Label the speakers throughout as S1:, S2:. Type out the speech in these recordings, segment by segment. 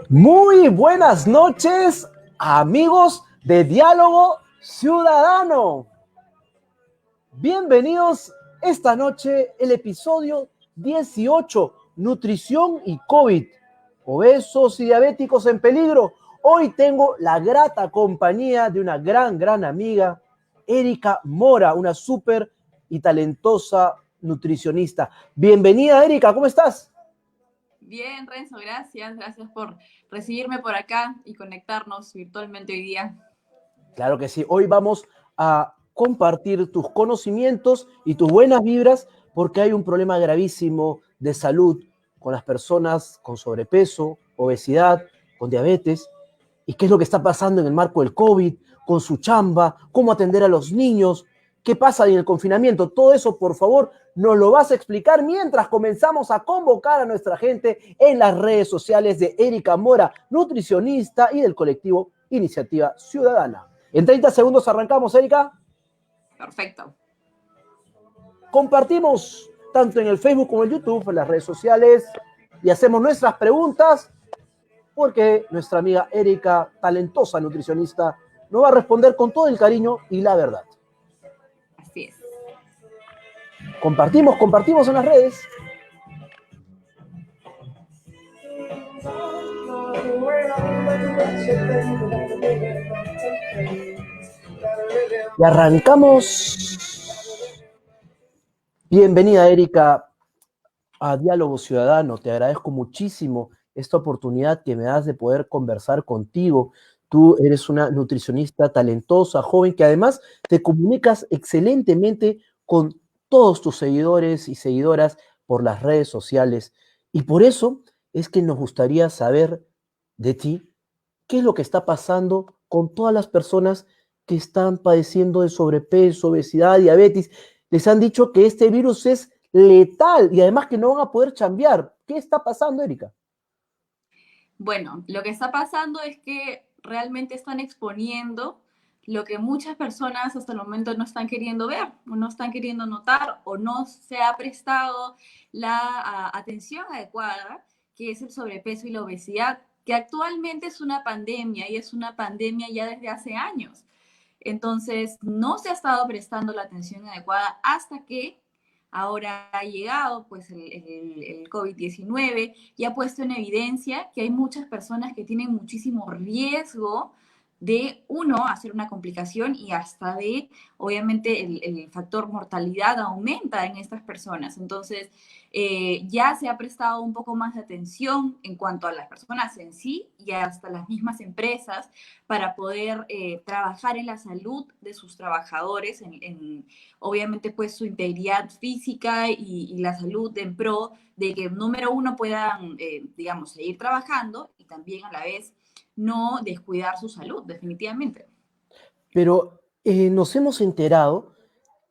S1: Muy buenas noches, amigos de Diálogo Ciudadano. Bienvenidos esta noche el episodio 18, Nutrición y COVID, obesos y diabéticos en peligro. Hoy tengo la grata compañía de una gran amiga, Erika Mora, una súper y talentosa nutricionista. Bienvenida, Erika, ¿cómo estás?
S2: Bien, Renzo, gracias. Gracias por recibirme por acá y conectarnos virtualmente hoy día.
S1: Claro que sí. Hoy vamos a compartir tus conocimientos y tus buenas vibras porque hay un problema gravísimo de salud con las personas con sobrepeso, obesidad, con diabetes. ¿Y qué es lo que está pasando en el marco del COVID, con su chamba, cómo atender a los niños, qué pasa en el confinamiento? Todo eso, por favor, nos lo vas a explicar mientras comenzamos a convocar a nuestra gente en las redes sociales de Erika Mora, nutricionista, y del colectivo Iniciativa Ciudadana. En 30 segundos arrancamos, Erika.
S2: Perfecto.
S1: Compartimos tanto en el Facebook como en el YouTube, en las redes sociales, y hacemos nuestras preguntas porque nuestra amiga Erika, talentosa nutricionista, nos va a responder con todo el cariño y la verdad.
S2: Así es.
S1: Compartimos en las redes. Y arrancamos. Bienvenida, Erika, a Diálogo Ciudadano. Te agradezco muchísimo esta oportunidad que me das de poder conversar contigo. Tú eres una nutricionista talentosa, joven, que además te comunicas excelentemente con todos tus seguidores y seguidoras por las redes sociales. Y por eso es que nos gustaría saber de ti qué es lo que está pasando con todas las personas que están padeciendo de sobrepeso, obesidad, diabetes. Les han dicho que este virus es letal y además que no van a poder chambear. ¿Qué está pasando, Erika?
S2: Bueno, lo que está pasando es que realmente están exponiendo lo que muchas personas hasta el momento no están queriendo ver, o no están queriendo notar, o no se ha prestado la atención adecuada, que es el sobrepeso y la obesidad, que actualmente es una pandemia y es una pandemia ya desde hace años. Entonces, no se ha estado prestando la atención adecuada hasta que ahora ha llegado pues el COVID-19 y ha puesto en evidencia que hay muchas personas que tienen muchísimo riesgo de, uno, hacer una complicación y hasta de, obviamente, el factor mortalidad aumenta en estas personas. Entonces, ya se ha prestado un poco más de atención en cuanto a las personas en sí y hasta las mismas empresas para poder trabajar en la salud de sus trabajadores, obviamente pues su integridad física y la salud en pro de que número uno puedan, digamos, seguir trabajando y también a la vez no descuidar su salud, definitivamente.
S1: Pero nos hemos enterado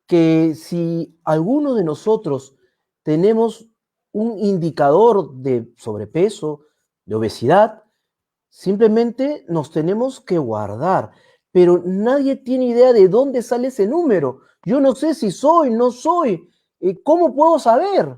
S1: que si alguno de nosotros tenemos un indicador de sobrepeso, de obesidad, simplemente nos tenemos que guardar, pero nadie tiene idea de dónde sale ese número. Yo no sé si soy, no soy. ¿Cómo puedo saber?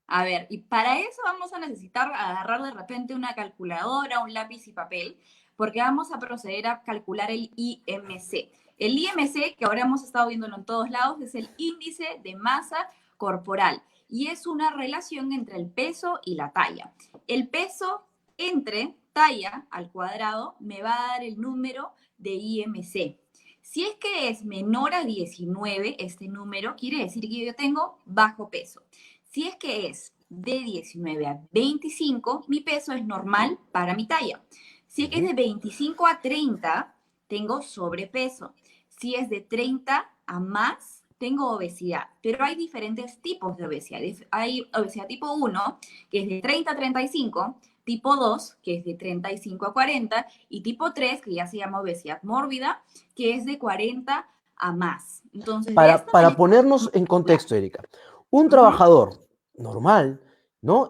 S2: A ver, y para eso vamos a necesitar agarrar de repente una calculadora, un lápiz y papel, porque vamos a proceder a calcular el IMC. El IMC, que ahora hemos estado viéndolo en todos lados, es el índice de masa corporal y es una relación entre el peso y la talla. El peso entre talla al cuadrado me va a dar el número de IMC. Si es que es menor a 19, este número quiere decir que yo tengo bajo peso. Si es que es de 19 a 25, mi peso es normal para mi talla. Si es que es de 25 a 30, tengo sobrepeso. Si es de 30 a más, tengo obesidad. Pero hay diferentes tipos de obesidad. Hay obesidad tipo 1, que es de 30 a 35, tipo 2, que es de 35 a 40, y tipo 3, que ya se llama obesidad mórbida, que es de 40 a más. Entonces, de esta
S1: Para
S2: manera...
S1: ponernos en contexto, Erika, un trabajador normal, ¿no?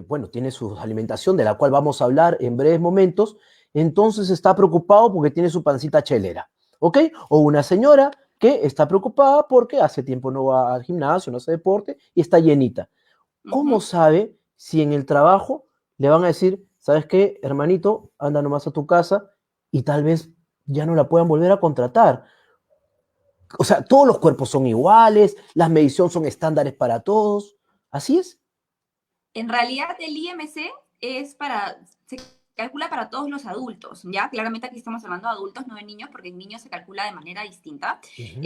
S1: Bueno, tiene su alimentación, de la cual vamos a hablar en breves momentos, entonces está preocupado porque tiene su pancita chelera, ¿ok? O una señora que está preocupada porque hace tiempo no va al gimnasio, no hace deporte y está llenita. ¿Cómo sabe si en el trabajo le van a decir, ¿sabes qué, hermanito? Anda nomás a tu casa y tal vez ya no la puedan volver a contratar. O sea, todos los cuerpos son iguales, las mediciones son estándares para todos. Así es.
S2: En realidad, el IMC se calcula para todos los adultos, ¿ya? Claramente aquí estamos hablando de adultos, no de niños, porque en niños se calcula de manera distinta.
S1: Ujú.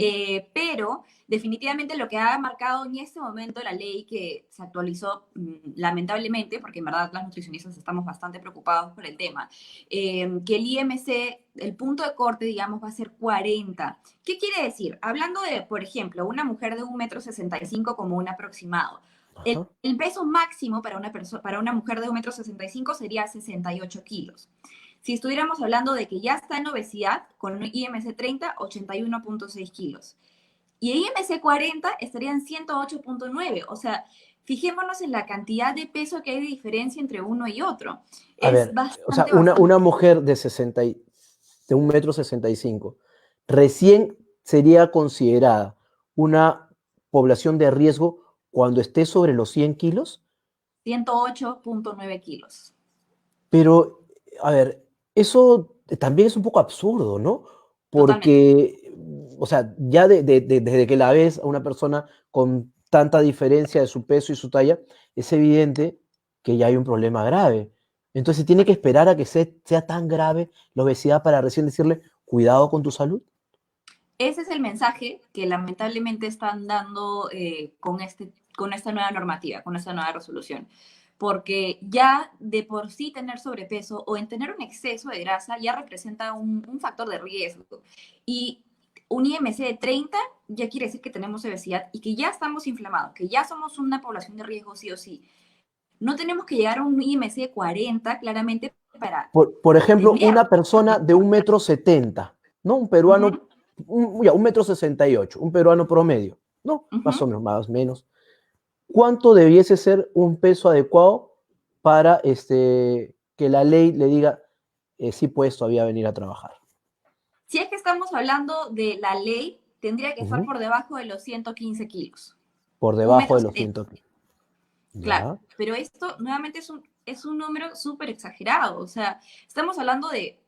S2: Pero definitivamente lo que ha marcado en este momento la ley que se actualizó lamentablemente, porque en verdad las nutricionistas estamos bastante preocupados por el tema, que el IMC, el punto de corte, digamos, va a ser 40. ¿Qué quiere decir? Hablando de, por ejemplo, una mujer de 1,65 m como un aproximado.
S1: Ajá.
S2: El peso máximo para una mujer de 1,65 m sería 68 kilos. Si estuviéramos hablando de que ya está en obesidad, con un IMC 30, 81,6 kilos. Y IMC 40 estaría en 108,9. O sea, fijémonos en la cantidad de peso que hay de diferencia entre uno y otro.
S1: A
S2: Es
S1: ver, o sea,
S2: bastante, bastante.
S1: una mujer de 1,65 m recién sería considerada una población de riesgo cuando esté sobre los 100 kilos,
S2: 108,9 kilos.
S1: pero, a ver, eso también es un poco absurdo, ¿no?
S2: Totalmente.
S1: Porque, o sea, ya desde que la ves a una persona con tanta diferencia de su peso y su talla, es evidente que ya hay un problema grave. Entonces, ¿tiene que esperar a que sea tan grave la obesidad para recién decirle, cuidado con tu salud?
S2: Ese es el mensaje que lamentablemente están dando con esta nueva normativa, con esta nueva resolución. Porque ya de por sí tener sobrepeso o en tener un exceso de grasa ya representa un factor de riesgo. Y un IMC de 30 ya quiere decir que tenemos obesidad y que ya estamos inflamados, que ya somos una población de riesgo sí o sí. No tenemos que llegar a un IMC de 40 claramente para
S1: Por ejemplo,
S2: tener.
S1: una persona de 1,70 m, ¿no? Un
S2: Uh -huh,
S1: peruano, ya, 1,68 m, un peruano promedio, ¿no?
S2: uh
S1: Más
S2: -huh.
S1: o menos, más o menos. ¿Cuánto debiese ser un peso adecuado para que la ley le diga, sí puedes todavía venir a trabajar?
S2: Si es que estamos hablando de la ley, tendría que estar
S1: Ujú.
S2: por debajo de los 115 kilos.
S1: Por
S2: Un
S1: debajo
S2: metro
S1: de los
S2: setenta,
S1: 100 kilos.
S2: claro.
S1: Ya.
S2: Pero esto nuevamente es un número súper exagerado. O sea, estamos hablando de,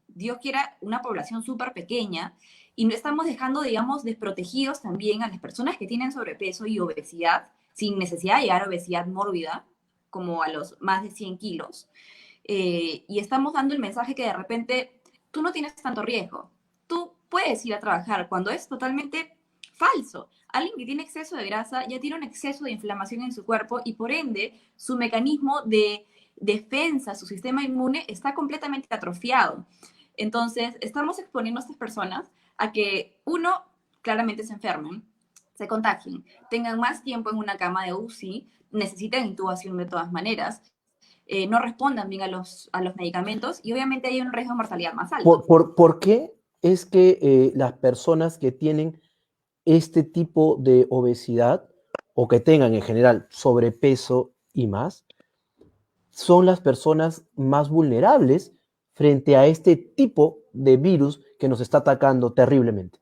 S2: Dios quiera, una población súper pequeña y no estamos dejando, digamos, desprotegidos también a las personas que tienen sobrepeso y obesidad, sin necesidad de llegar a obesidad mórbida, como a los más de 100 kilos. Y estamos dando el mensaje que de repente tú no tienes tanto riesgo. Tú puedes ir a trabajar cuando es totalmente falso. Alguien que tiene exceso de grasa ya tiene un exceso de inflamación en su cuerpo y por ende su mecanismo de defensa, su sistema inmune está completamente atrofiado. Entonces, estamos exponiendo a estas personas a que, uno, claramente se enfermen, se contagien, tengan más tiempo en una cama de UCI, necesitan intubación de todas maneras, no respondan bien a los medicamentos y obviamente hay un riesgo de mortalidad más alto.
S1: ¿Por qué es que las personas que tienen este tipo de obesidad o que tengan en general sobrepeso y más, son las personas más vulnerables frente a este tipo de virus que nos está atacando terriblemente?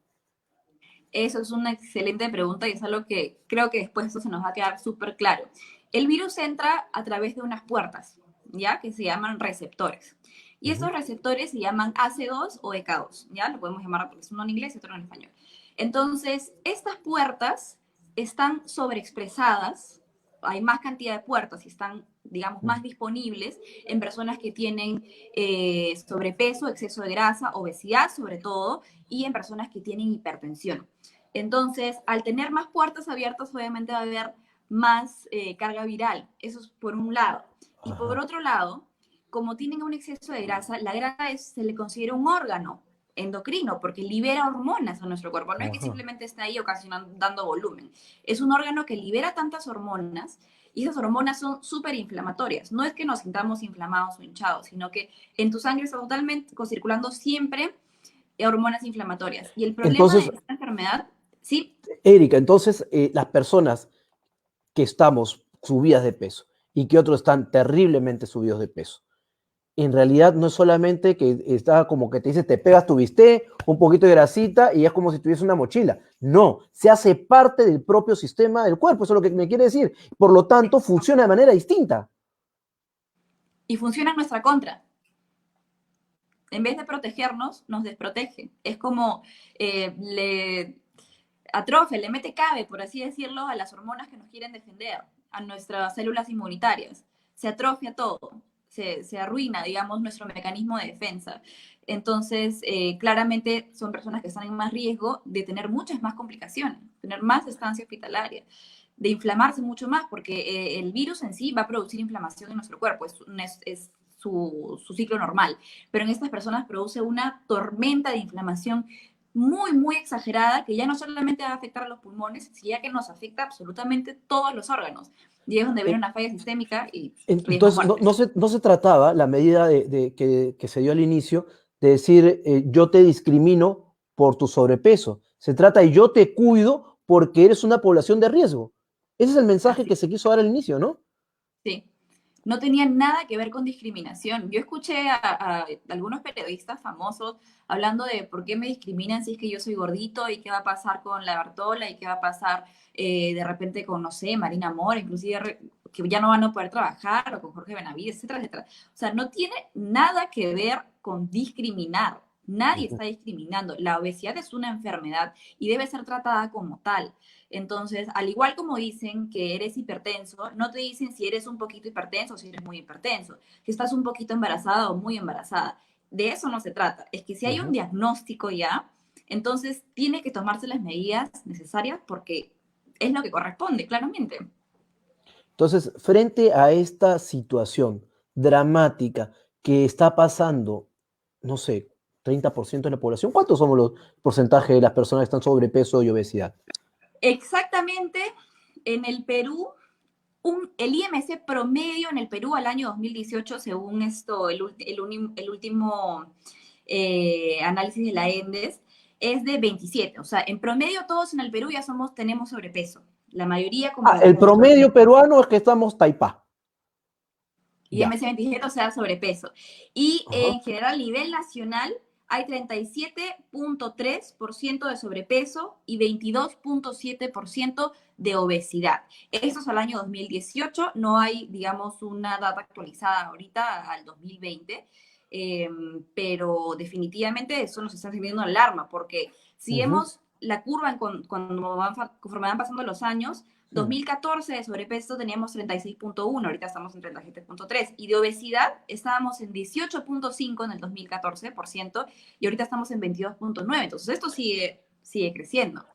S2: Eso es una excelente pregunta y es algo que creo que después esto se nos va a quedar súper claro. El virus entra a través de unas puertas, ¿ya? Que se llaman receptores. Y
S1: Ujú.
S2: estos receptores se llaman AC2 o EK2, ¿ya? Lo podemos llamar porque es uno en inglés y otro en español. Entonces, estas puertas están sobreexpresadas, hay más cantidad de puertas y están, digamos, más disponibles en personas que tienen sobrepeso, exceso de grasa, obesidad sobre todo, y en personas que tienen hipertensión. Entonces, al tener más puertas abiertas, obviamente va a haber más carga viral. Eso es por un lado. Y por
S1: Ajá.
S2: otro lado, como tienen un exceso de grasa, la grasa se le considera un órgano endocrino porque libera hormonas a nuestro cuerpo. No es que
S1: Ajá.
S2: simplemente esté ahí ocasionando, dando volumen. Es un órgano que libera tantas hormonas y esas hormonas son súper inflamatorias. No es que nos sintamos inflamados o hinchados, sino que en tu sangre está totalmente circulando siempre hormonas inflamatorias. Y el problema de
S1: Entonces,
S2: esta enfermedad, sí,
S1: Erika, entonces las personas que estamos subidas de peso y que otros están terriblemente subidos de peso, en realidad no es solamente que está como que te dice, te pegas tu bistec, un poquito de grasita y es como si tuviese una mochila. No, se hace parte del propio sistema del cuerpo, eso es lo que me quiere decir. Por lo tanto, funciona de manera distinta.
S2: y funciona en nuestra contra. En vez de protegernos, nos desprotege. Es como le atrofia, le mete cabe, por así decirlo, a las hormonas que nos quieren defender, a nuestras células inmunitarias. Se atrofia todo, se arruina, digamos, nuestro mecanismo de defensa. Entonces, claramente son personas que están en más riesgo de tener muchas más complicaciones, tener más estancia hospitalaria, de inflamarse mucho más, porque el virus en sí va a producir inflamación en nuestro cuerpo, es su ciclo normal, pero en estas personas produce una tormenta de inflamación muy, muy exagerada que ya no solamente va a afectar a los pulmones, sino que nos afecta absolutamente todos los órganos. Y es donde viene una falla sistémica y riesgo de
S1: Entonces,
S2: muerte.
S1: no se trataba la medida que se dio al inicio de decir yo te discrimino por tu sobrepeso. Se trata de yo te cuido porque eres una población de riesgo. Ese es el mensaje
S2: Así,
S1: que se quiso dar al inicio, ¿no?
S2: sí. No tenía nada que ver con discriminación. Yo escuché a algunos periodistas famosos hablando de por qué me discriminan si es que yo soy gordito y qué va a pasar con la Bartola y qué va a pasar de repente con, no sé, Marina Mora, inclusive que ya no van a poder trabajar o con Jorge Benavides, etcétera, etcétera. O sea, no tiene nada que ver con discriminar. Nadie
S1: Ujú.
S2: está discriminando. La obesidad es una enfermedad y debe ser tratada como tal. Entonces, al igual como dicen que eres hipertenso, no te dicen si eres un poquito hipertenso o si eres muy hipertenso, si estás un poquito embarazada o muy embarazada. De eso no se trata. Es que si hay un
S1: Ujú.
S2: diagnóstico ya, entonces tiene que tomarse las medidas necesarias porque es lo que corresponde, claramente.
S1: Entonces, frente a esta situación dramática que está pasando, no sé, 30% de la población, ¿cuántos somos los porcentajes de las personas que están sobrepeso y obesidad?
S2: Exactamente, en el Perú, el IMC promedio en el Perú al año 2018, según esto, el último análisis de la ENDES, es de 27. O sea, en promedio todos en el Perú ya tenemos sobrepeso. La mayoría
S1: Ah,
S2: como,
S1: el
S2: como
S1: promedio peruano es que estamos taipá. Ya.
S2: IMC 27, o sea, sobrepeso. Y
S1: Ajá.
S2: en general, a nivel nacional, hay 37.3% de sobrepeso y 22.7% de obesidad. Esto es al año 2018, no hay, digamos, una data actualizada ahorita al 2020, pero definitivamente eso nos está teniendo alarma, porque si
S1: Ujú.
S2: vemos la curva conforme van pasando los años,
S1: Sí.
S2: 2014 de sobrepeso teníamos 36.1, ahorita estamos en 37.3. Y de obesidad estábamos en 18.5 en el 2014% y ahorita estamos en 22.9. Entonces esto sigue creciendo.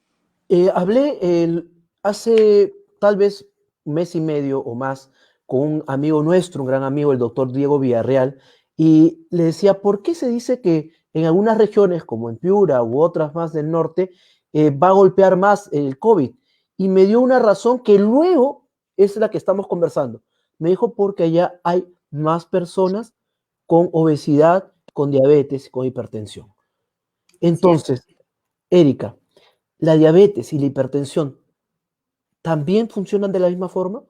S1: Hace tal vez un mes y medio o más con un amigo nuestro, un gran amigo, el doctor Diego Villarreal, y le decía, ¿por qué se dice que en algunas regiones, como en Piura u otras más del norte, va a golpear más el COVID? Y me dio una razón que luego es la que estamos conversando. Me dijo, porque allá hay más personas con obesidad, con diabetes, con hipertensión.
S2: Así es.
S1: Entonces, Erika, ¿la diabetes y la hipertensión también funcionan de la misma forma?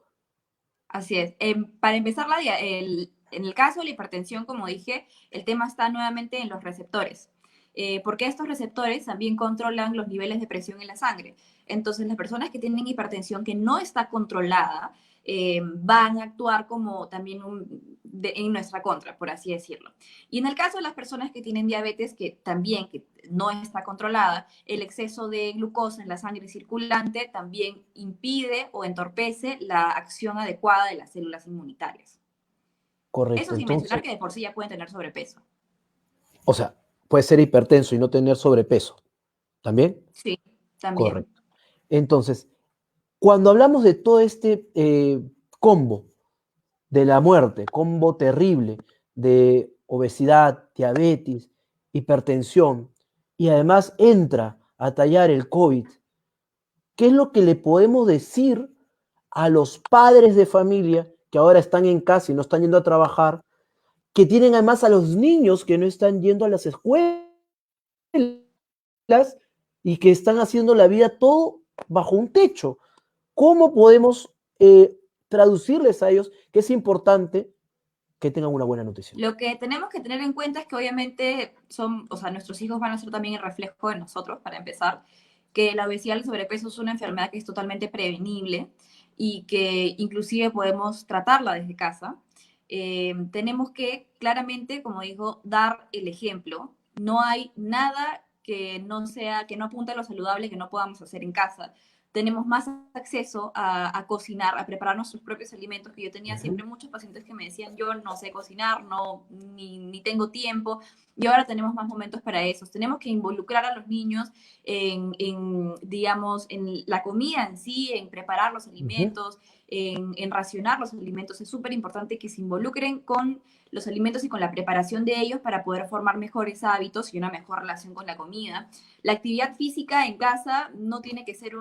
S2: Así es. Para empezar, en el caso de la hipertensión, como dije, el tema está nuevamente en los receptores, porque estos receptores también controlan los niveles de presión en la sangre. Entonces, las personas que tienen hipertensión que no está controlada van a actuar como también en nuestra contra, por así decirlo. Y en el caso de las personas que tienen diabetes, que no está controlada, el exceso de glucosa en la sangre circulante también impide o entorpece la acción adecuada de las células inmunitarias. Eso
S1: Correcto.
S2: sin
S1: Entonces,
S2: mencionar que de por sí ya pueden tener sobrepeso.
S1: o sea, puede ser hipertenso y no tener sobrepeso. ¿También?
S2: Sí, también.
S1: Correcto. Entonces, cuando hablamos de todo este combo de la muerte, combo terrible de obesidad, diabetes, hipertensión, y además entra a tallar el COVID, ¿qué es lo que le podemos decir a los padres de familia que ahora están en casa y no están yendo a trabajar, que tienen además a los niños que no están yendo a las escuelas y que están haciendo la vida todo bajo un techo? ¿Cómo podemos traducirles a ellos que es importante que tengan una buena nutrición?
S2: Lo que tenemos que tener en cuenta es que obviamente o sea, nuestros hijos van a ser también el reflejo de nosotros, para empezar, que la obesidad y el sobrepeso es una enfermedad que es totalmente prevenible y que inclusive podemos tratarla desde casa. tenemos que claramente, como dijo, dar el ejemplo. No hay nada que no sea, que no apunte a lo saludable que no podamos hacer en casa. Tenemos más acceso a cocinar, a preparar nuestros propios alimentos, que yo tenía
S1: Ujú,
S2: siempre muchos pacientes que me decían, yo no sé cocinar, no, ni tengo tiempo, y ahora tenemos más momentos para eso. Tenemos que involucrar a los niños digamos, en la comida en sí, en preparar los
S1: ujú.
S2: alimentos, en racionar los alimentos. Es súper importante que se involucren con los alimentos y con la preparación de ellos para poder formar mejores hábitos y una mejor relación con la comida. La actividad física en casa no tiene que ser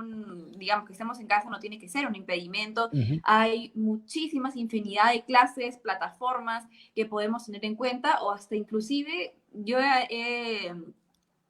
S2: digamos que estemos en casa, no tiene que ser un impedimento.
S1: Ujú.
S2: Hay muchísimas infinidad de clases, plataformas que podemos tener en cuenta o hasta inclusive yo he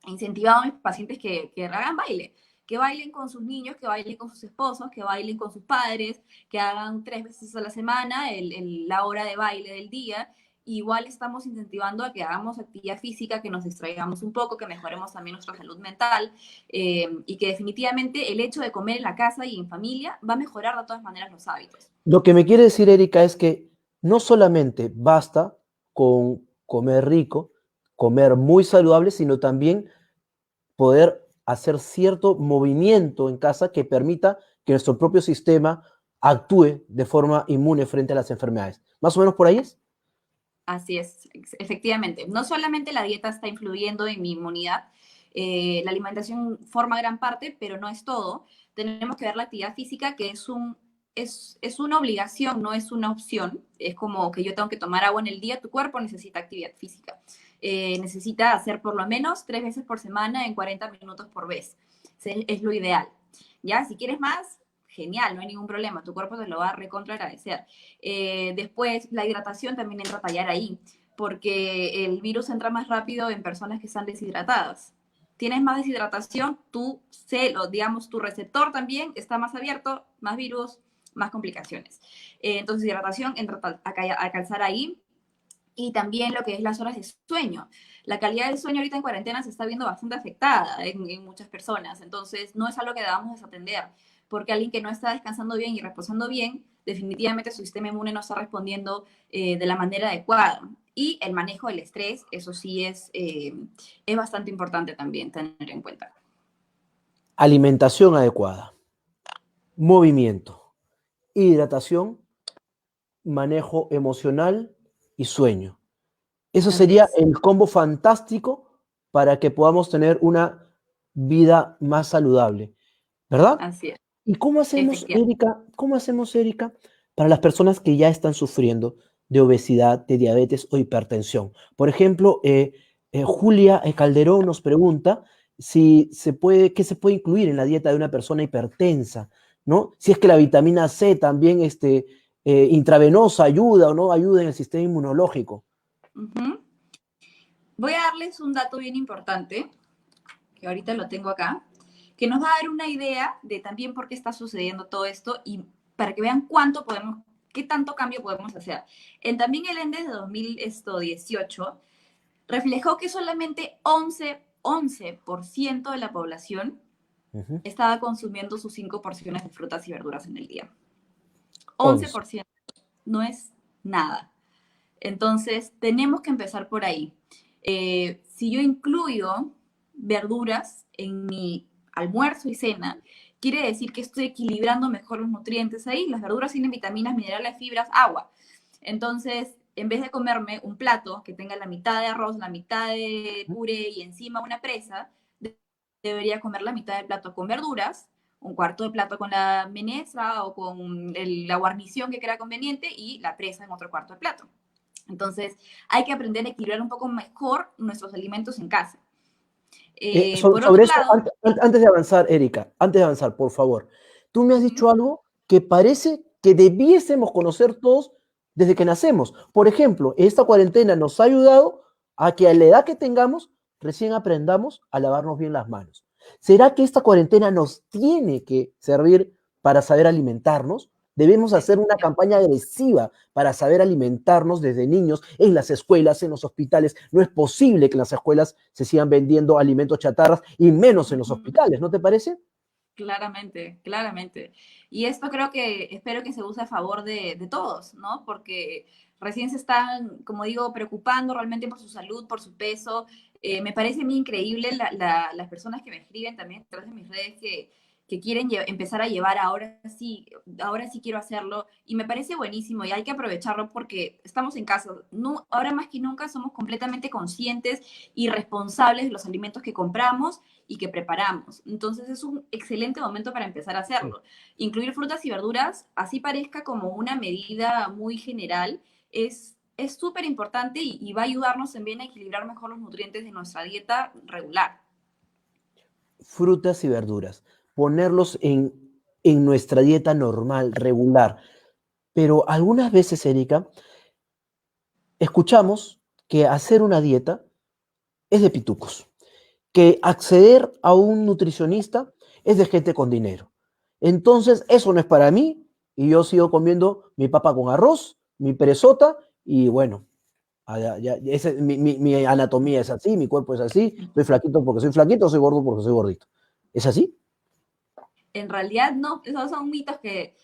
S2: incentivado a mis pacientes que hagan baile, que bailen con sus niños, que bailen con sus esposos, que bailen con sus padres, que hagan 3 veces a la semana la hora de baile del día. Igual estamos incentivando a que hagamos actividad física, que nos distraigamos un poco, que mejoremos también nuestra salud mental y que definitivamente el hecho de comer en la casa y en familia va a mejorar de todas maneras los hábitos.
S1: Lo que me quiere decir, Erika, es que no solamente basta con comer rico, comer muy saludable, sino también poder hacer cierto movimiento en casa que permita que nuestro propio sistema actúe de forma inmune frente a las enfermedades. ¿Más o menos por ahí es?
S2: Así es, efectivamente. No solamente la dieta está influyendo en mi inmunidad, la alimentación forma gran parte, pero no es todo. Tenemos que ver la actividad física, que es una obligación, no es una opción. Es como que yo tengo que tomar agua en el día, tu cuerpo necesita actividad física. Necesita hacer por lo menos 3 veces por semana en 40 minutos por vez. Es lo ideal. ¿Ya? Si quieres más, genial, no hay ningún problema, tu cuerpo te lo va a recontra agradecer. Después, la hidratación también entra a tallar ahí, porque el virus entra más rápido en personas que están deshidratadas. Tienes más deshidratación, digamos, tu receptor también está más abierto, más virus, más complicaciones. Entonces, hidratación entra a calzar ahí. Y también lo que es las horas de sueño. La calidad del sueño ahorita en cuarentena se está viendo bastante afectada en muchas personas, entonces no es algo que debamos desatender, porque alguien que no está descansando bien y reposando bien, definitivamente su sistema inmune no está respondiendo de la manera adecuada. Y el manejo del estrés, eso sí es bastante importante también tener en cuenta.
S1: Alimentación adecuada, movimiento, hidratación, manejo emocional y sueño. Eso
S2: Así
S1: sería
S2: es,
S1: el combo fantástico para que podamos tener una vida más saludable, ¿verdad?
S2: así es,
S1: ¿Y
S2: efectivamente.
S1: Cómo hacemos, Erika, para las personas que ya están sufriendo de obesidad, de diabetes o hipertensión? Por ejemplo, Julia Calderón nos pregunta si se puede, qué se puede incluir en la dieta de una persona hipertensa, ¿no? Si es que la vitamina C también intravenosa ayuda o no ayuda en el sistema inmunológico.
S2: Uh -huh. Voy a darles un dato bien importante, que ahorita lo tengo acá, que nos va a dar una idea de también por qué está sucediendo todo esto y para que vean qué tanto cambio podemos hacer. También el ENDES de 2018 reflejó que solamente 11% de la población
S1: Ujú.
S2: estaba consumiendo sus 5 porciones de frutas y verduras en el día.
S1: 11.
S2: 11% no es nada. Entonces, tenemos que empezar por ahí. Si yo incluyo verduras en mi almuerzo y cena, quiere decir que estoy equilibrando mejor los nutrientes ahí. Las verduras tienen vitaminas, minerales, fibras, agua. Entonces, en vez de comerme un plato que tenga la mitad de arroz, la mitad de puré y encima una presa, debería comer la mitad del plato con verduras, un cuarto de plato con la menestra o con la guarnición que crea conveniente y la presa en otro cuarto de plato. Entonces, hay que aprender a equilibrar un poco mejor nuestros alimentos en casa. Por
S1: Sobre
S2: otro
S1: eso,
S2: lado,
S1: antes de avanzar, Erika, antes de avanzar, por favor, tú me has
S2: uh -huh,
S1: dicho algo que parece que debiésemos conocer todos desde que nacemos. Por ejemplo, esta cuarentena nos ha ayudado a que a la edad que tengamos, recién aprendamos a lavarnos bien las manos. ¿Será que esta cuarentena nos tiene que servir para saber alimentarnos? Debemos hacer una campaña agresiva para saber alimentarnos desde niños en las escuelas, en los hospitales. No es posible que en las escuelas se sigan vendiendo alimentos chatarras y menos en los hospitales, ¿no te parece?
S2: claramente, claramente. Y esto espero que se use a favor de todos, ¿no? Porque recién se están, como digo, preocupando realmente por su salud, por su peso. Me parece a mí increíble las personas que me escriben también a través de mis redes que quieren empezar a llevar ahora sí quiero hacerlo, y me parece buenísimo y hay que aprovecharlo porque estamos en casa. No, ahora más que nunca somos completamente conscientes y responsables de los alimentos que compramos y que preparamos. Entonces es un excelente momento para empezar a hacerlo. Incluir frutas y verduras, así parezca como una medida muy general, es súper importante y va a ayudarnos también a equilibrar mejor los nutrientes de nuestra dieta regular.
S1: Frutas y verduras, ponerlos en nuestra dieta normal, regular. Pero algunas veces, Erika, escuchamos que hacer una dieta es de pitucos, que acceder a un nutricionista es de gente con dinero. Entonces, eso no es para mí y yo sigo comiendo mi papa con arroz, mi perezota y bueno, mi anatomía es así, mi cuerpo es así, soy flaquito porque soy flaquito, soy gordo porque soy gordito. ¿Es así?
S2: En realidad no, esos son mitos que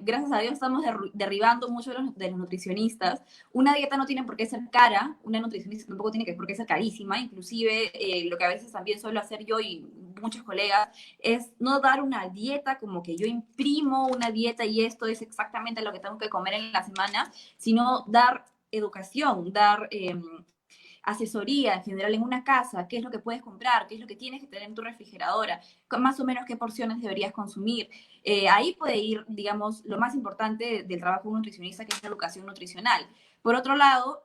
S2: gracias a Dios estamos derribando muchos de los nutricionistas. Una dieta no tiene por qué ser cara, una nutricionista tampoco tiene por qué ser carísima, inclusive lo que a veces también suelo hacer yo y muchos colegas es no dar una dieta como que yo imprimo una dieta y esto es exactamente lo que tengo que comer en la semana, sino dar educación, dar asesoría en general en una casa, qué es lo que puedes comprar, qué es lo que tienes que tener en tu refrigeradora, más o menos qué porciones deberías consumir. Ahí puede ir, digamos, lo más importante del trabajo de un nutricionista, que es la educación nutricional. Por otro lado,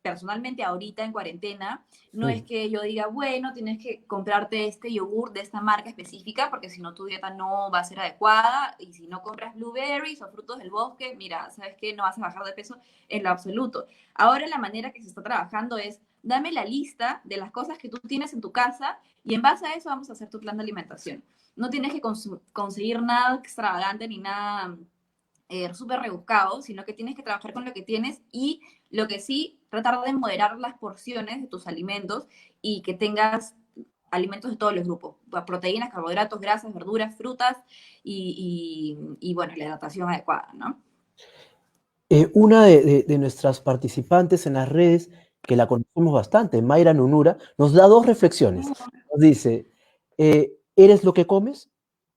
S2: personalmente ahorita en cuarentena, no es que yo diga, bueno, tienes que comprarte este yogur de esta marca específica, porque si no tu dieta no va a ser adecuada, y si no compras blueberries o frutos del bosque, mira, sabes que no vas a bajar de peso en lo absoluto. Ahora la manera que se está trabajando es dame la lista de las cosas que tú tienes en tu casa y en base a eso vamos a hacer tu plan de alimentación. No tienes que conseguir nada extravagante ni nada súper rebuscado, sino que tienes que trabajar con lo que tienes y lo que sí, tratar de moderar las porciones de tus alimentos y que tengas alimentos de todos los grupos, proteínas, carbohidratos, grasas, verduras, frutas y bueno, la hidratación adecuada, ¿no?
S1: Una de nuestras participantes en las redes, que la conocemos bastante, Mayra Nunura, nos da dos reflexiones. Nos dice, eres lo que comes,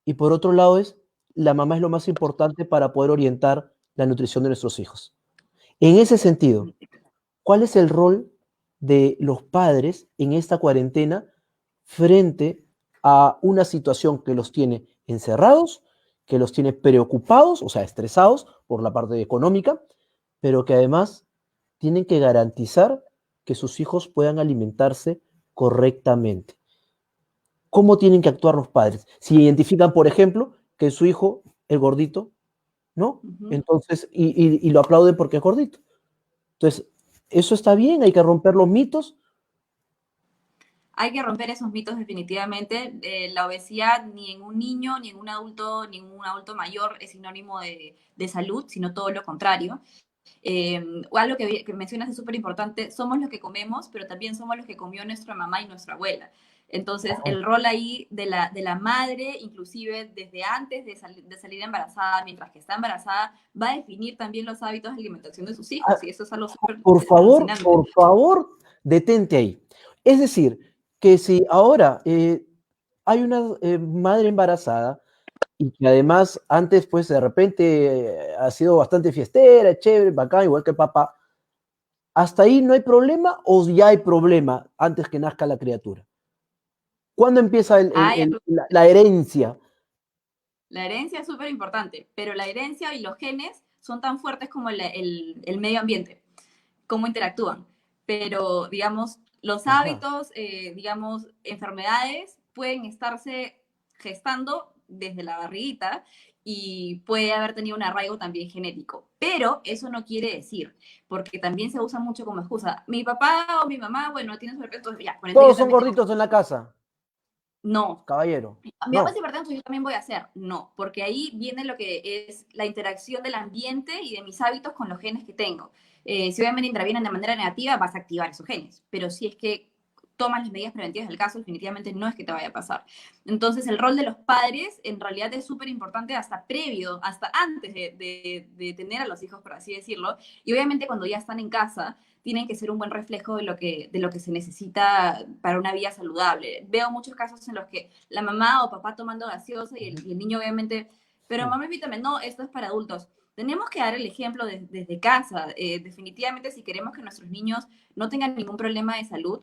S1: y por otro lado es, la mamá es lo más importante para poder orientar la nutrición de nuestros hijos. En ese sentido, ¿cuál es el rol de los padres en esta cuarentena frente a una situación que los tiene encerrados, que los tiene preocupados, o sea, estresados por la parte económica, pero que además tienen que garantizar que sus hijos puedan alimentarse correctamente? ¿Cómo tienen que actuar los padres? Si identifican, por ejemplo, que su hijo, el gordito, ¿no? Entonces, y lo aplauden porque es gordito. Entonces, eso está bien, hay que romper los mitos.
S2: Hay que romper esos mitos definitivamente. La obesidad ni en un niño, ni en un adulto mayor es sinónimo de salud, sino todo lo contrario. Algo que mencionas es súper importante, somos los que comemos, pero también somos los que comió nuestra mamá y nuestra abuela. Entonces, el rol ahí de la madre, inclusive desde antes de salir embarazada, mientras que está embarazada, va a definir también los hábitos de alimentación de sus hijos, y eso es algo súper alucinante.
S1: Por favor, detente ahí. Es decir, que si ahora hay una madre embarazada y que además antes, pues de repente ha sido bastante fiestera, chévere, bacán, igual que el papá, ¿hasta ahí no hay problema o ya hay problema antes que nazca la criatura? ¿Cuándo empieza
S2: Hay
S1: la herencia?
S2: La herencia es súper importante, pero la herencia y los genes son tan fuertes como el medio ambiente, cómo interactúan. Pero, digamos, los
S1: Ajá.
S2: hábitos, digamos, enfermedades pueden estarse gestando desde la barriguita y puede haber tenido un arraigo también genético. Pero eso no quiere decir, porque también se usa mucho como excusa. Mi papá o mi mamá, bueno, tiene sobrepeso, ya, por ende yo
S1: Todos son
S2: también tengo.
S1: gorditos en la casa,
S2: No,
S1: caballero.
S2: mi papá es
S1: No.
S2: hipertenso, yo también voy a hacer. No, porque ahí viene lo que es la interacción del ambiente y de mis hábitos con los genes que tengo. Si obviamente intervienen de manera negativa, vas a activar esos genes. Pero si es que tomas las medidas preventivas del caso, definitivamente no es que te vaya a pasar. Entonces, el rol de los padres en realidad es súper importante hasta previo, hasta antes de tener a los hijos, por así decirlo. Y obviamente cuando ya están en casa, tienen que ser un buen reflejo de lo que se necesita para una vida saludable. Veo muchos casos en los que la mamá o papá tomando gaseosa y el niño obviamente, pero mamá, invítame, no, esto es para adultos. Tenemos que dar el ejemplo desde casa. Definitivamente, si queremos que nuestros niños no tengan ningún problema de salud,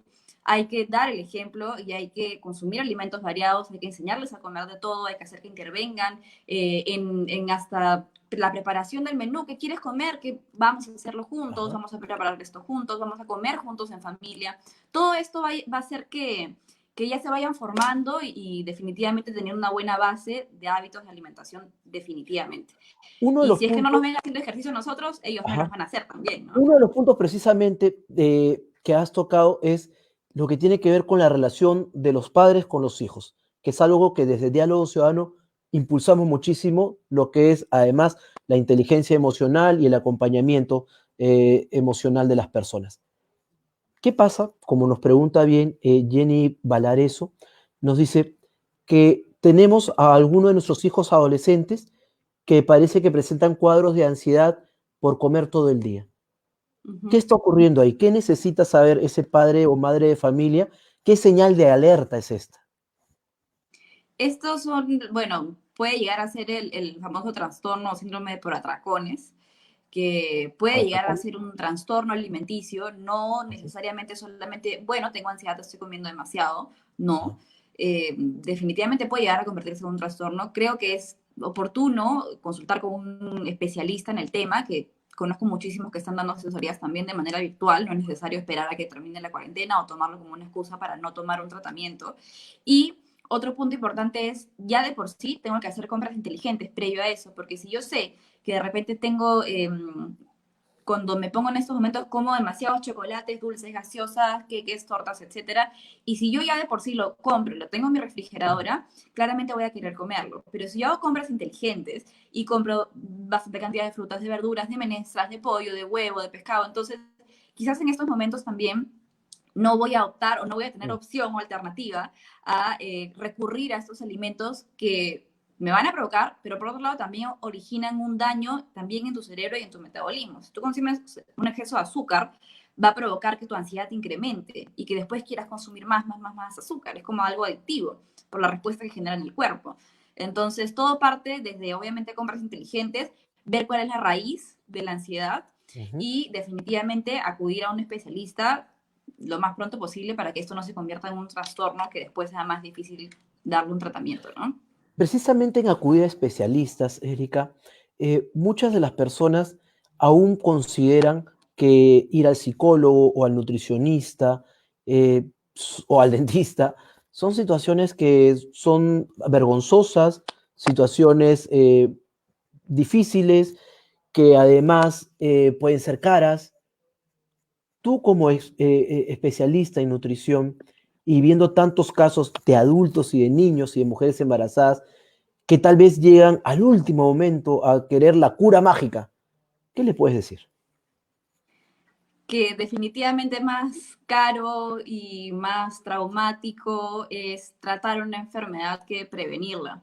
S2: hay que dar el ejemplo y hay que consumir alimentos variados, hay que enseñarles a comer de todo, hay que hacer que intervengan en hasta la preparación del menú. ¿Qué quieres comer? ¿Qué vamos a hacerlo juntos?
S1: Ajá.
S2: Vamos a preparar esto juntos, vamos a comer juntos en familia. Todo esto va a hacer que ya se vayan formando y definitivamente tener una buena base de hábitos de alimentación, definitivamente.
S1: Uno de
S2: Y
S1: los
S2: si es que no nos
S1: puntos,
S2: ven haciendo ejercicio nosotros, ellos menos
S1: ajá,
S2: van a hacer también, ¿no?
S1: uno de los puntos precisamente que has tocado es lo que tiene que ver con la relación de los padres con los hijos, que es algo que desde Diálogo Ciudadano impulsamos muchísimo, lo que es además la inteligencia emocional y el acompañamiento emocional de las personas. ¿Qué pasa? Como nos pregunta bien Jenny Valareso, nos dice que tenemos a algunos de nuestros hijos adolescentes que parece que presentan cuadros de ansiedad por comer todo el día. ¿Qué
S2: Ujú.
S1: está ocurriendo ahí? ¿Qué necesita saber ese padre o madre de familia? ¿Qué señal de alerta es esta?
S2: Estos son, bueno, puede llegar a ser el famoso trastorno o síndrome por atracones, que puede llegar a
S1: Atracón.
S2: ser un trastorno alimenticio, no necesariamente solamente, bueno, tengo ansiedad, estoy comiendo demasiado, no. Definitivamente puede llegar a convertirse en un trastorno. Creo que es oportuno consultar con un especialista en el tema, que conozco muchísimos que están dando asesorías también de manera virtual, no es necesario esperar a que termine la cuarentena o tomarlo como una excusa para no tomar un tratamiento. Y otro punto importante es, ya de por sí tengo que hacer compras inteligentes previo a eso, porque si yo sé que de repente tengo, cuando me pongo en estos momentos, como demasiados chocolates, dulces, gaseosas, queques, tortas, etcétera, y si yo ya de por sí lo compro, lo tengo en mi refrigeradora, claramente voy a querer comerlo. Pero si yo hago compras inteligentes y compro bastante cantidad de frutas, de verduras, de menestras, de pollo, de huevo, de pescado, entonces quizás en estos momentos también no voy a optar o no voy a tener opción o alternativa a recurrir a estos alimentos que me van a provocar, pero por otro lado también originan un daño también en tu cerebro y en tu metabolismo. Si tú consumes un exceso de azúcar, va a provocar que tu ansiedad incremente y que después quieras consumir más azúcar. Es como algo adictivo por la respuesta que genera en el cuerpo. Entonces, todo parte desde, obviamente, compras inteligentes, ver cuál es la raíz de la ansiedad
S1: Ujú.
S2: y definitivamente acudir a un especialista lo más pronto posible para que esto no se convierta en un trastorno que después sea más difícil darle un tratamiento, ¿no?
S1: Precisamente en acudir a especialistas, Erika, muchas de las personas aún consideran que ir al psicólogo o al nutricionista o al dentista son situaciones que son vergonzosas, situaciones difíciles, que además pueden ser caras. Tú como especialista en nutrición y viendo tantos casos de adultos y de niños y de mujeres embarazadas que tal vez llegan al último momento a querer la cura mágica, ¿qué le puedes decir?
S2: Que definitivamente más caro y más traumático es tratar una enfermedad que prevenirla.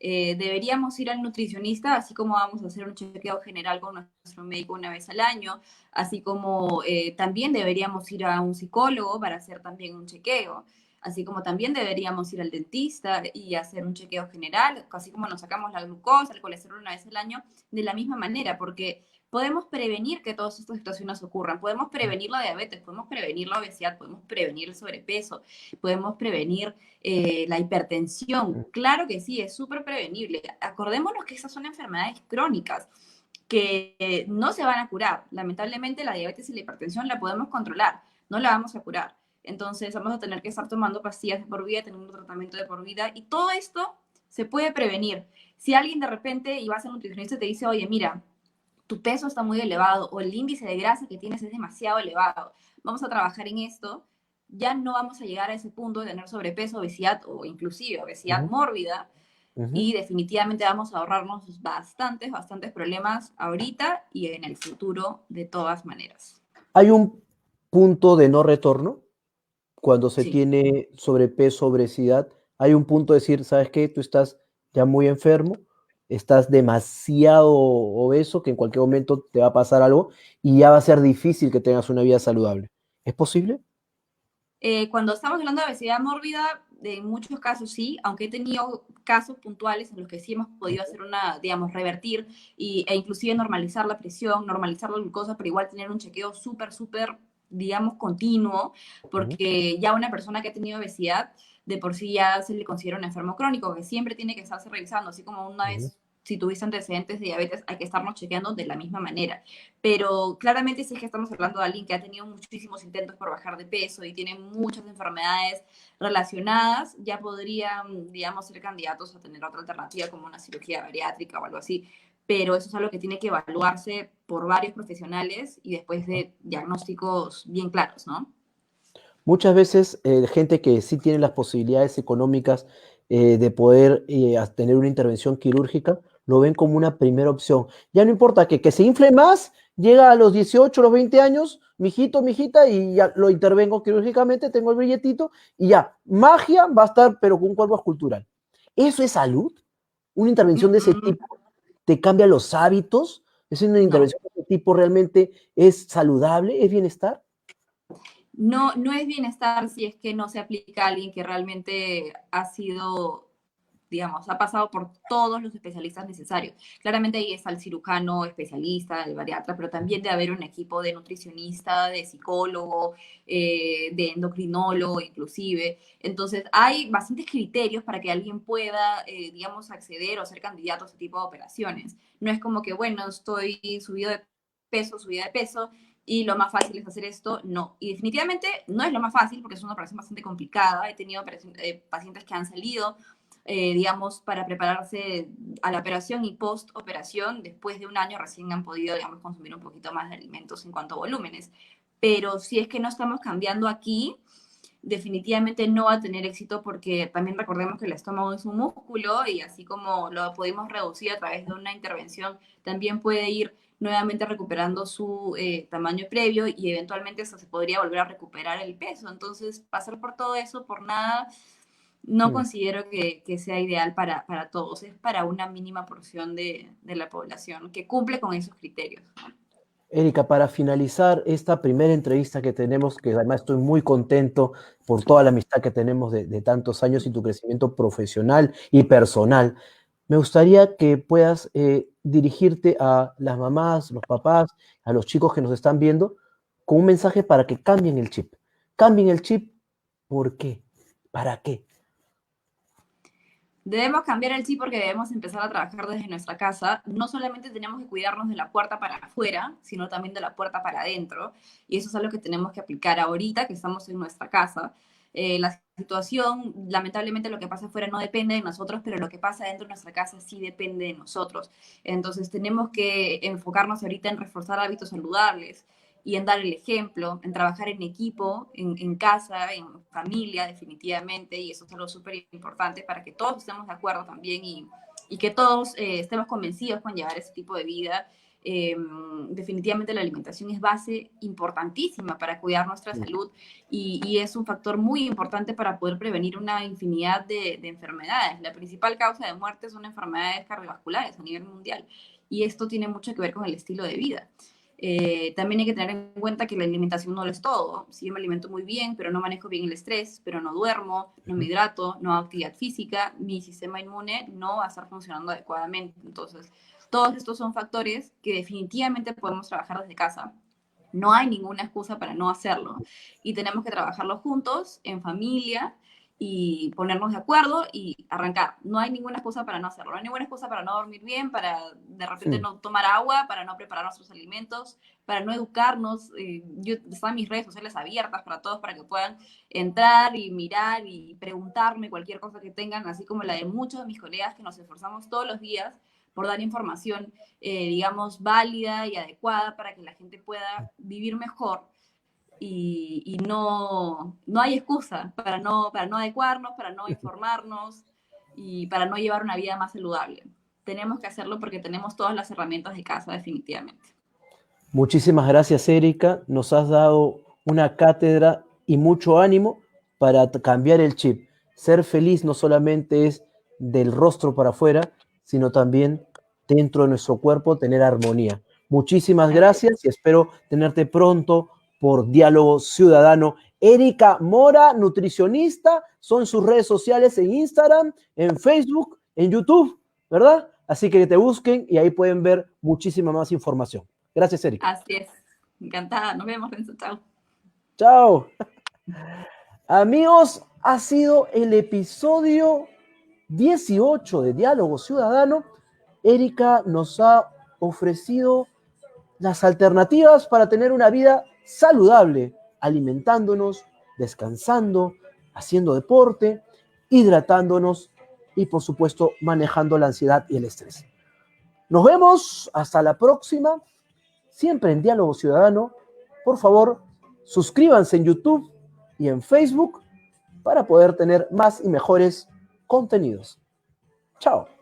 S2: Deberíamos ir al nutricionista, así como vamos a hacer un chequeo general con nuestro médico una vez al año, así como también deberíamos ir a un psicólogo para hacer también un chequeo, así como también deberíamos ir al dentista y hacer un chequeo general, así como nos sacamos la glucosa, el colesterol una vez al año, de la misma manera, porque podemos prevenir que todas estas situaciones ocurran. Podemos prevenir la diabetes, podemos prevenir la obesidad, podemos prevenir el sobrepeso, podemos prevenir la hipertensión. Claro que sí, es súper prevenible. Acordémonos que estas son enfermedades crónicas que no se van a curar. Lamentablemente la diabetes y la hipertensión la podemos controlar, no la vamos a curar. Entonces vamos a tener que estar tomando pastillas de por vida, teniendo un tratamiento de por vida y todo esto se puede prevenir. Si alguien de repente y vas a un nutricionista y te dice, oye, mira, tu peso está muy elevado o el índice de grasa que tienes es demasiado elevado, vamos a trabajar en esto, ya no vamos a llegar a ese punto de tener sobrepeso, obesidad o inclusive obesidad
S1: Ujú,
S2: mórbida
S1: ujú.
S2: y definitivamente vamos a ahorrarnos bastantes problemas ahorita y en el futuro de todas maneras.
S1: ¿Hay un punto de no retorno? cuando se
S2: Sí.
S1: tiene sobrepeso, obesidad, hay un punto de decir, ¿sabes qué? Tú estás ya muy enfermo, estás demasiado obeso, que en cualquier momento te va a pasar algo y ya va a ser difícil que tengas una vida saludable. ¿Es posible?
S2: Cuando estamos hablando de obesidad mórbida, en muchos casos sí, aunque he tenido casos puntuales en los que sí hemos podido hacer una, digamos, revertir e inclusive normalizar la presión, normalizar la glucosa, pero igual tener un chequeo súper, digamos, continuo,
S1: Ujú,
S2: porque ya una persona que ha tenido obesidad, de por sí ya se le considera un enfermo crónico, que siempre tiene que estarse revisando, así como una
S1: ujú,
S2: vez, si tuviste antecedentes de diabetes, hay que estarnos chequeando de la misma manera. Pero claramente si es que estamos hablando de alguien que ha tenido muchísimos intentos por bajar de peso y tiene muchas enfermedades relacionadas, ya podrían, digamos, ser candidatos a tener otra alternativa como una cirugía bariátrica o algo así. Pero eso es algo que tiene que evaluarse por varios profesionales y después
S1: ujú.
S2: de diagnósticos bien claros, ¿no?
S1: Muchas veces, gente que sí tiene las posibilidades económicas, de poder, tener una intervención quirúrgica, lo ven como una primera opción. Ya no importa que se infle más, llega a los 18, los 20 años, mijito, mijita, y ya lo intervengo quirúrgicamente, tengo el billetito, y ya, magia va a estar, pero con un cuerpo escultural. ¿Eso es salud? ¿Una intervención de ese
S2: Mm,
S1: tipo te cambia los hábitos? ¿Es una
S2: no,
S1: intervención de ese tipo realmente es saludable? ¿Es bienestar?
S2: no es bienestar si es que no se aplica a alguien que realmente ha sido, digamos, ha pasado por todos los especialistas necesarios. Claramente ahí está el cirujano especialista, el bariatra, pero también debe haber un equipo de nutricionista, de psicólogo, de endocrinólogo inclusive. Entonces hay bastantes criterios para que alguien pueda, digamos, acceder o ser candidato a este tipo de operaciones. No es como que, bueno, estoy subido de peso, subida de peso, y lo más fácil es hacer esto, no. Y definitivamente no es lo más fácil porque es una operación bastante complicada. He tenido pacientes que han salido, digamos, para prepararse a la operación y post-operación, después de un año recién han podido, digamos, consumir un poquito más de alimentos en cuanto a volúmenes. Pero si es que no estamos cambiando aquí, definitivamente no va a tener éxito porque también recordemos que el estómago es un músculo y así como lo pudimos reducir a través de una intervención, también puede ir nuevamente recuperando su tamaño previo y eventualmente eso se podría volver a recuperar el peso. Entonces, pasar por todo eso por nada, no
S1: Mm.
S2: considero que sea ideal para todos, es para una mínima porción de la población que cumple con esos criterios.
S1: Erika, para finalizar esta primera entrevista que tenemos, que además estoy muy contento por toda la amistad que tenemos de tantos años y tu crecimiento profesional y personal, me gustaría que puedas, dirigirte a las mamás, los papás, a los chicos que nos están viendo, con un mensaje para que cambien el chip. Cambien el chip, ¿por qué? ¿Para qué?
S2: Debemos cambiar el chip porque debemos empezar a trabajar desde nuestra casa. No solamente tenemos que cuidarnos de la puerta para afuera, sino también de la puerta para adentro. Y eso es algo que tenemos que aplicar ahorita que estamos en nuestra casa. La situación, lamentablemente lo que pasa afuera no depende de nosotros, pero lo que pasa dentro de nuestra casa sí depende de nosotros. Entonces tenemos que enfocarnos ahorita en reforzar hábitos saludables y en dar el ejemplo, en trabajar en equipo, en casa, en familia, definitivamente, y eso es algo súper importante para que todos estemos de acuerdo también y que todos estemos convencidos con llevar ese tipo de vida. Definitivamente la alimentación es base importantísima para cuidar nuestra salud y es un factor muy importante para poder prevenir una infinidad de enfermedades. La principal causa de muerte son enfermedades cardiovasculares a nivel mundial y esto tiene mucho que ver con el estilo de vida. También hay que tener en cuenta que la alimentación no lo es todo. Si yo me alimento muy bien, pero no manejo bien el estrés, pero no duermo, no me hidrato, no hago actividad física, mi sistema inmune no va a estar funcionando adecuadamente. Entonces, todos estos son factores que definitivamente podemos trabajar desde casa. No hay ninguna excusa para no hacerlo. Y tenemos que trabajarlo juntos, en familia, y ponernos de acuerdo y arrancar. No hay ninguna excusa para no hacerlo. No hay ninguna excusa para no dormir bien, para de repente
S1: Mm.
S2: no tomar agua, para no preparar nuestros alimentos, para no educarnos. Yo están mis redes sociales abiertas para todos, para que puedan entrar y mirar y preguntarme cualquier cosa que tengan, así como la de muchos de mis colegas que nos esforzamos todos los días por dar información, digamos, válida y adecuada para que la gente pueda vivir mejor y no hay excusa para no adecuarnos, para no informarnos y para no llevar una vida más saludable. Tenemos que hacerlo porque tenemos todas las herramientas de casa, definitivamente.
S1: Muchísimas gracias, Erika. Nos has dado una cátedra y mucho ánimo para cambiar el chip. Ser feliz no solamente es del rostro para afuera, sino también dentro de nuestro cuerpo tener armonía. Muchísimas gracias y espero tenerte pronto por Diálogo Ciudadano. Erika Mora, nutricionista, son sus redes sociales en Instagram, en Facebook, en YouTube, ¿verdad? Así que te busquen y ahí pueden ver muchísima más información. Gracias, Erika.
S2: Así es. Encantada. Nos vemos, Renzo. Chao.
S1: Chao. Amigos, ha sido el episodio 18 de Diálogo Ciudadano. Erika nos ha ofrecido las alternativas para tener una vida saludable, alimentándonos, descansando, haciendo deporte, hidratándonos y, por supuesto, manejando la ansiedad y el estrés. Nos vemos hasta la próxima, siempre en Diálogo Ciudadano. Por favor, suscríbanse en YouTube y en Facebook para poder tener más y mejores contenidos. Chao.